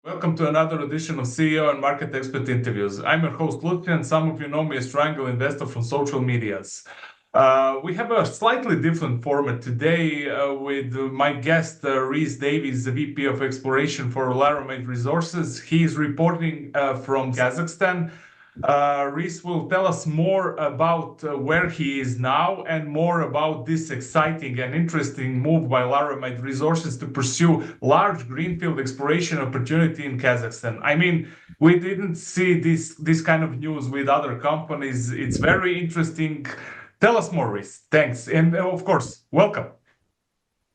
Welcome to another edition of CEO and Market Expert Interviews. I'm your host, Lucian. Some of you know me as Triangle Investor from social medias. We have a slightly different format today with my guest, Rhys Davies, the VP of Exploration for Laramide Resources. He is reporting from Kazakhstan. Rhys will tell us more about where he is now and more about this exciting and interesting move by Laramide Resources to pursue large greenfield exploration opportunity in Kazakhstan. I mean, we didn't see this kind of news with other companies. It's very interesting. Tell us more, Rhys. Thanks. And of course, welcome.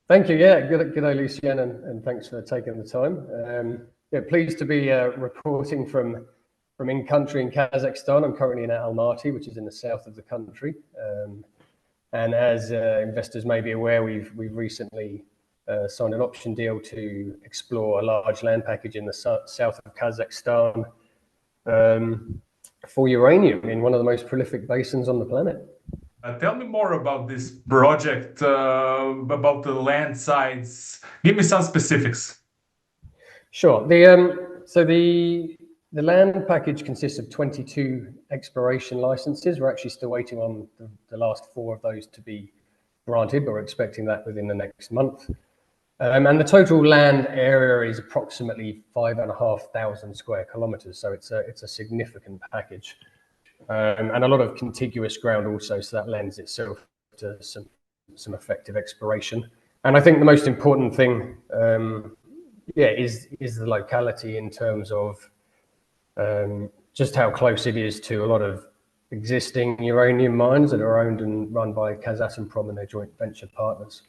Thank you. Yeah, good day, Lucian, and thanks for taking the time. Pleased to be reporting from in-country in Kazakhstan. I'm currently in Almaty, which is in the south of the country. And as investors may be aware, we've recently signed an option deal to explore a large land package in the south of Kazakhstan for uranium in one of the most prolific basins on the planet. Tell me more about this project, about the land size. Give me some specifics. Sure. The land package consists of 22 exploration licenses. We're actually still waiting on the last 4 of those to be granted, but we're expecting that within the next month. And the total land area is approximately 5,500 square kilometers. So it's a significant package. And a lot of contiguous ground also, so that lends itself to some effective exploration. And I think the most important thing, is the locality in terms of just how close it is to a lot of existing uranium mines that are owned and run by Kazatomprom and their joint venture partners.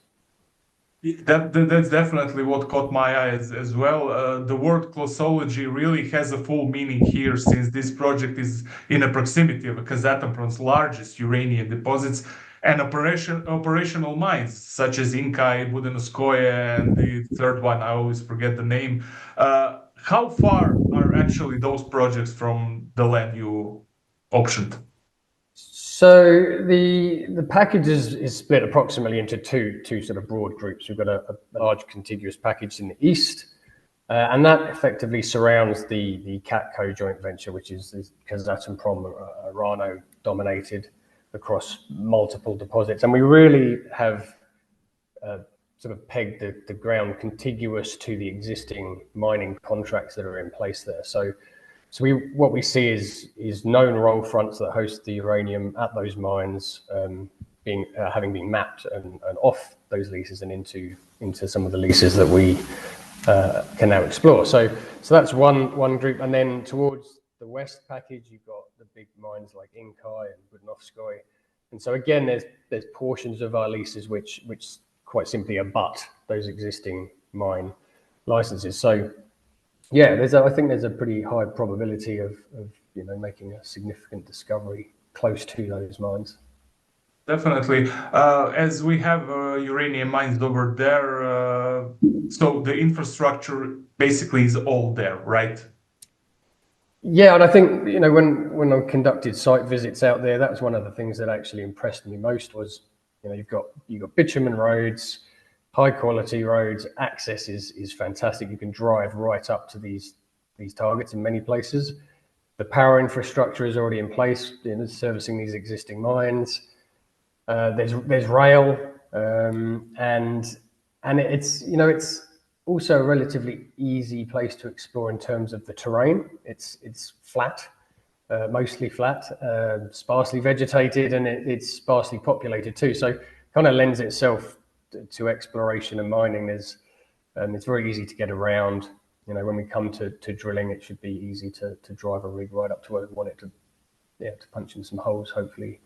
That's definitely what caught my eye as well. The word closology really has a full meaning here, since this project is in the proximity of Kazatomprom's largest uranium deposits and operational mines, such as Inkai, Budenovskoye, and the third one, I always forget the name. How far are actually those projects from the land you optioned? So the package is split approximately into two sort of broad groups. We've got a large contiguous package in the east, and that effectively surrounds the KATCO joint venture, which is Kazatomprom, Irano dominated across multiple deposits. And we really have sort of pegged the ground contiguous to the existing mining contracts that are in place there. So what we see is known roll fronts that host the uranium at those mines, having been mapped and off those leases and into some of the leases that we can now explore. So that's one group, and then towards the west package, you've got the big mines like Inkai and Budenovskoye, and so again, there's portions of our leases which quite simply abut those existing mine licenses. So yeah, I think there's a pretty high probability of making a significant discovery close to those mines. Definitely. As we have uranium mines over there, so the infrastructure basically is all there, right? Yeah, and I think when I conducted site visits out there, that was one of the things that actually impressed me most was you've got bitumen roads, high quality roads, access is fantastic. You can drive right up to these targets in many places. The power infrastructure is already in place, servicing these existing mines. There's rail, and it's also a relatively easy place to explore in terms of the terrain. It's flat, mostly flat, sparsely vegetated, and it's sparsely populated too. So kind of lends itself to exploration and mining. It's very easy to get around. When we come to drilling, it should be easy to drive a rig right up to where we want it to punch in some holes, hopefully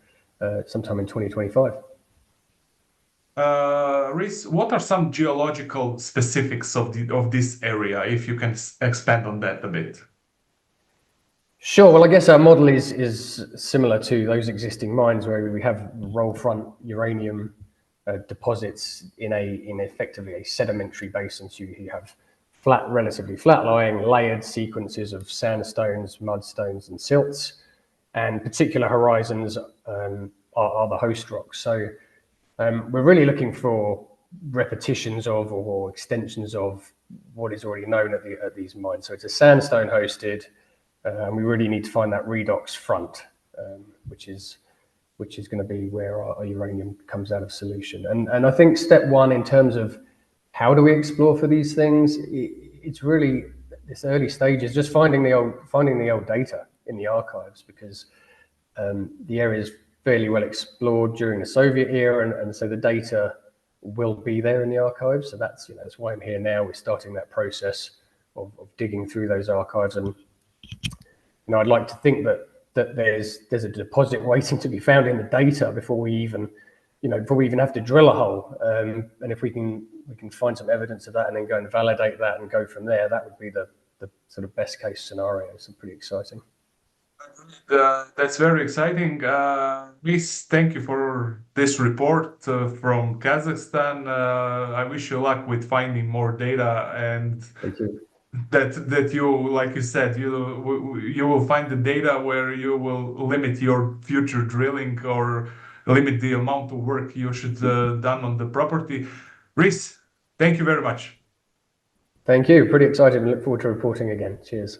sometime in 2025. Rhys, what are some geological specifics of this area, if you can expand on that a bit? Sure. Well, I guess our model is similar to those existing mines where we have roll front uranium deposits in effectively a sedimentary basin. So you have relatively flat-lying, layered sequences of sandstones, mudstones, and silts, and particular horizons are the host rocks. So we're really looking for repetitions of or extensions of what is already known at these mines. So it's a sandstone hosted, and we really need to find that redox front, which is going to be where our uranium comes out of solution. And I think step one in terms of how do we explore for these things, it's really this early stages, just finding the old data in the archives, because the area is fairly well explored during the Soviet era, and so the data will be there in the archives. So that's why I'm here now. We're starting that process of digging through those archives, and I'd like to think that there's a deposit waiting to be found in the data before we even have to drill a hole. And if we can find some evidence of that and then go and validate that and go from there, that would be the sort of best case scenario. So pretty exciting. That's very exciting. Rhys, thank you for this report from Kazakhstan. I wish you luck with finding more data, and thank you. That you, like you said, you will find the data where you will limit your future drilling or limit the amount of work you should done on the property. Rhys, thank you very much. Thank you. Pretty excited and look forward to reporting again. Cheers.